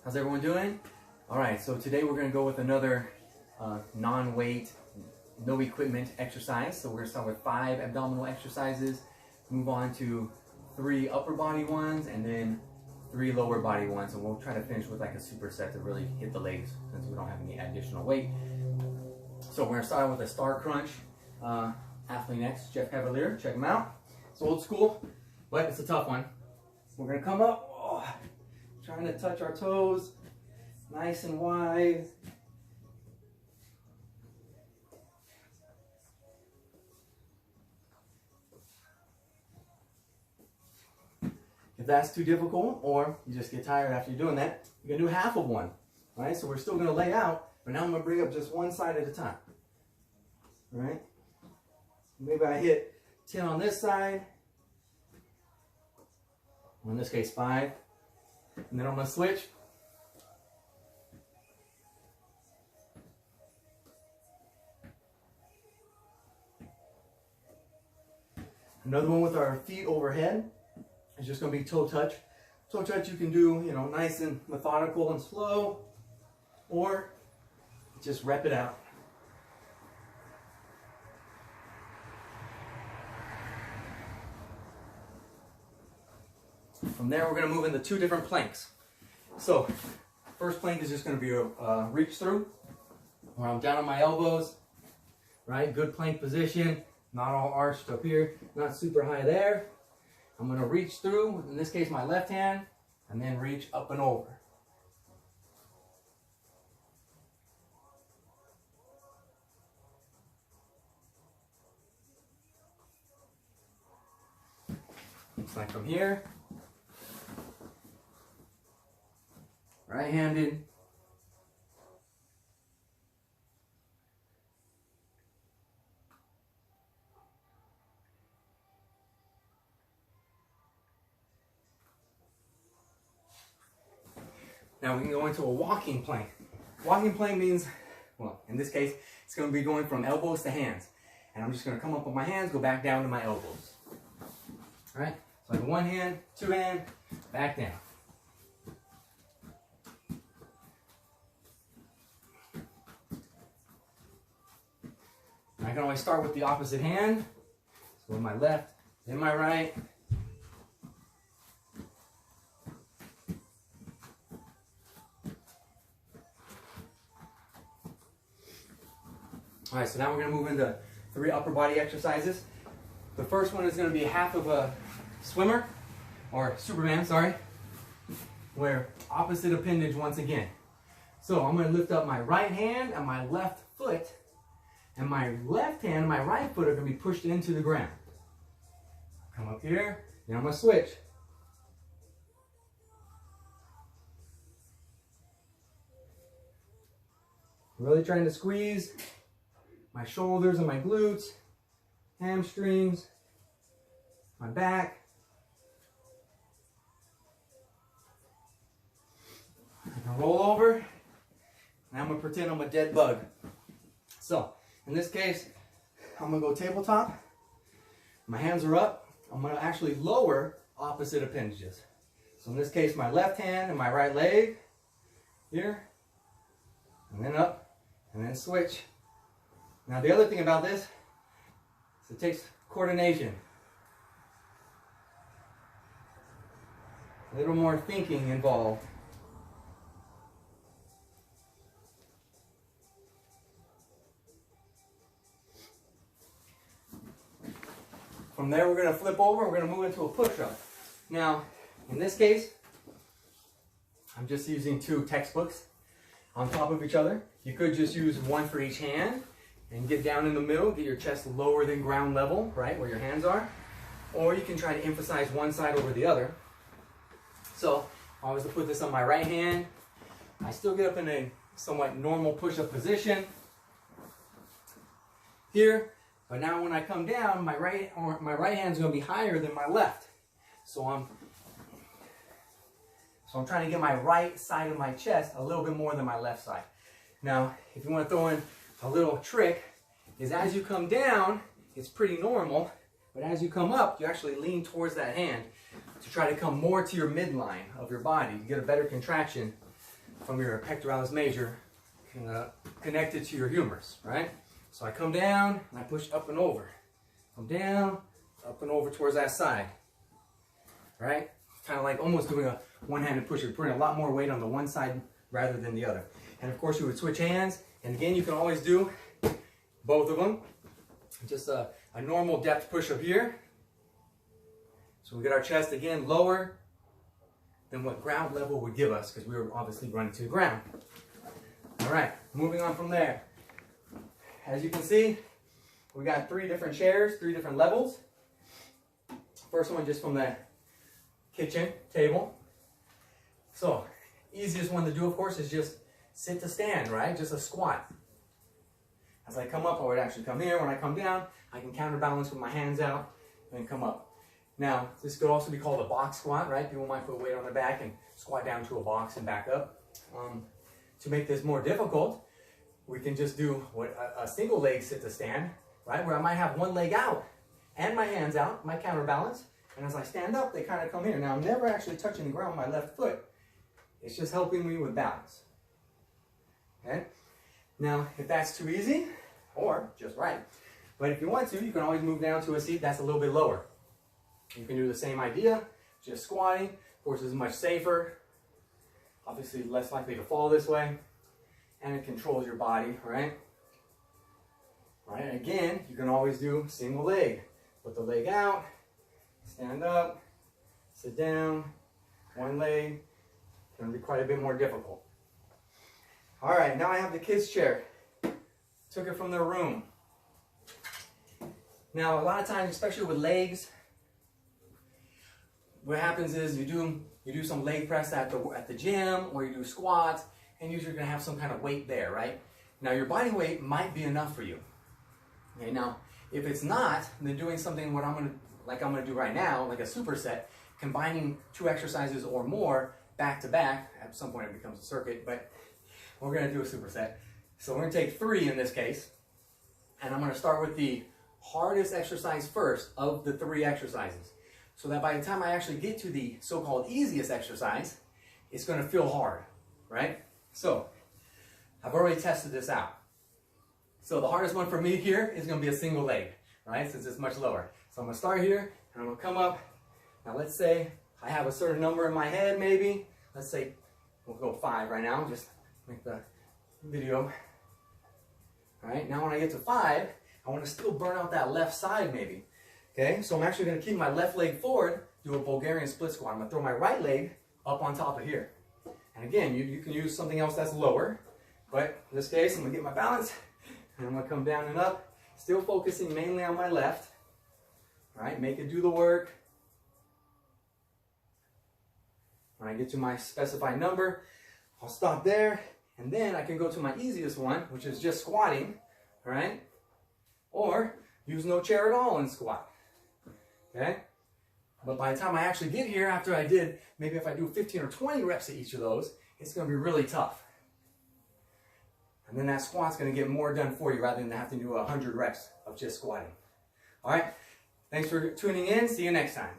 How's everyone doing? All right, so today we're going to go with another non-weight, no equipment exercise. So we're going to start with 5 abdominal exercises, move on to 3 upper body ones, and then 3 lower body ones. And we'll try to finish with like a superset to really hit the legs since we don't have any additional weight. So we're going to start with a star crunch. Athlete next, Jeff Cavalier, check him out. It's old school, but it's a tough one. We're going to come up, trying to touch our toes, nice and wide. If that's too difficult, or you just get tired after you're doing that, you're going to do half of one. All right, so we're still going to lay out, but now I'm going to bring up just one side at a time. All right? Maybe I hit 10 on this side, or in this case 5, and then I'm going to switch. Another one with our feet overhead. It's just going to be toe touch. Toe touch you can do, nice and methodical and slow, or just rep it out. From there, we're going to move into 2 different planks. So, first plank is just going to be a reach through, where I'm down on my elbows, right? Good plank position, not all arched up here, not super high there. I'm going to reach through, in this case my left hand, and then reach up and over. Looks like from here, right-handed, now we can go into a walking plank. Walking plank means, well, in this case, it's going to be going from elbows to hands. And I'm just going to come up with my hands, go back down to my elbows. All right? So like 1 hand, 2 hand, back down. I can always start with the opposite hand. So with my left, then my right. All right, so now we're going to move into 3 upper body exercises. The first one is going to be half of a swimmer, or Superman, sorry, where opposite appendage once again. So I'm going to lift up my right hand and my left foot, and my left hand and my right foot are going to be pushed into the ground. Come up here, then I'm going to switch. Really trying to squeeze my shoulders and my glutes, hamstrings, my back. I can roll over, and I'm going to pretend I'm a dead bug. So, in this case, I'm going to go tabletop. My hands are up. I'm going to actually lower opposite appendages. So in this case, my left hand and my right leg, here, and then up, and then switch. Now the other thing about this is it takes coordination. A little more thinking involved. From there, we're going to flip over. We're going to move into a push-up. Now, in this case, I'm just using 2 textbooks on top of each other. You could just use 1 for each hand and get down in the middle, get your chest lower than ground level, right, where your hands are. Or you can try to emphasize one side over the other. So, if I was to put this on my right hand, I still get up in a somewhat normal push-up position here. But now when I come down, my right hand is going to be higher than my left. So I'm trying to get my right side of my chest a little bit more than my left side. Now, if you want to throw in a little trick, is as you come down, it's pretty normal, but as you come up, you actually lean towards that hand to try to come more to your midline of your body. You get a better contraction from your pectoralis major connected to your humerus, right? So I come down and I push up and over. Come down, up and over towards that side, right? Kind of like almost doing a one-handed push. You're putting a lot more weight on the one side rather than the other. And of course you would switch hands. And again, you can always do both of them. Just a normal depth push-up here. So we get our chest again lower than what ground level would give us, because we were obviously running to the ground. All right, moving on from there. As you can see, we got 3 different chairs, 3 different levels. First one just from the kitchen table. So, easiest one to do, of course, is just sit to stand, right? Just a squat. As I come up, I would actually come here. When I come down, I can counterbalance with my hands out and come up. Now, this could also be called a box squat, right? People might put weight on their back and squat down to a box and back up. To make this more difficult, we can just do a single leg sit to stand, right? Where I might have one leg out and my hands out, my counterbalance. And as I stand up, they kind of come here. Now, I'm never actually touching the ground with my left foot. It's just helping me with balance. Okay? Now, if that's too easy, or just right, but if you want to, you can always move down to a seat that's a little bit lower. You can do the same idea, just squatting. Of course, it's much safer. Obviously, less likely to fall this way. And it controls your body, right? Right, again, you can always do single leg. Put the leg out, stand up, sit down, one leg. It's going to be quite a bit more difficult. All right, now I have the kids' chair. Took it from their room. Now, a lot of times, especially with legs, what happens is you do some leg press at the gym, or you do squats, and usually you're going to have some kind of weight there, right? Now, your body weight might be enough for you. Okay, now, if it's not, then doing something what I'm going to do right now, like a superset, combining 2 exercises or more back to back. At some point, it becomes a circuit, but we're going to do a superset. So we're going to take 3 in this case, and I'm going to start with the hardest exercise first of the 3 exercises, so that by the time I actually get to the so-called easiest exercise, it's going to feel hard, right? So, I've already tested this out. So the hardest one for me here is going to be a single leg, right? Since it's much lower. So I'm going to start here, and I'm going to come up. Now let's say I have a certain number in my head, maybe. Let's say we'll go 5 right now, just make the video. All right, now when I get to 5, I want to still burn out that left side maybe. Okay, so I'm actually going to keep my left leg forward, do a Bulgarian split squat. I'm going to throw my right leg up on top of here. And again, you can use something else that's lower, but in this case, I'm going to get my balance, and I'm going to come down and up, still focusing mainly on my left. All right, make it do the work. When I get to my specified number, I'll stop there, and then I can go to my easiest one, which is just squatting, all right? Or use no chair at all and squat, okay? But by the time I actually get here, after I did, maybe if I do 15 or 20 reps at each of those, it's going to be really tough. And then that squat's going to get more done for you rather than have to do 100 reps of just squatting. All right, thanks for tuning in. See you next time.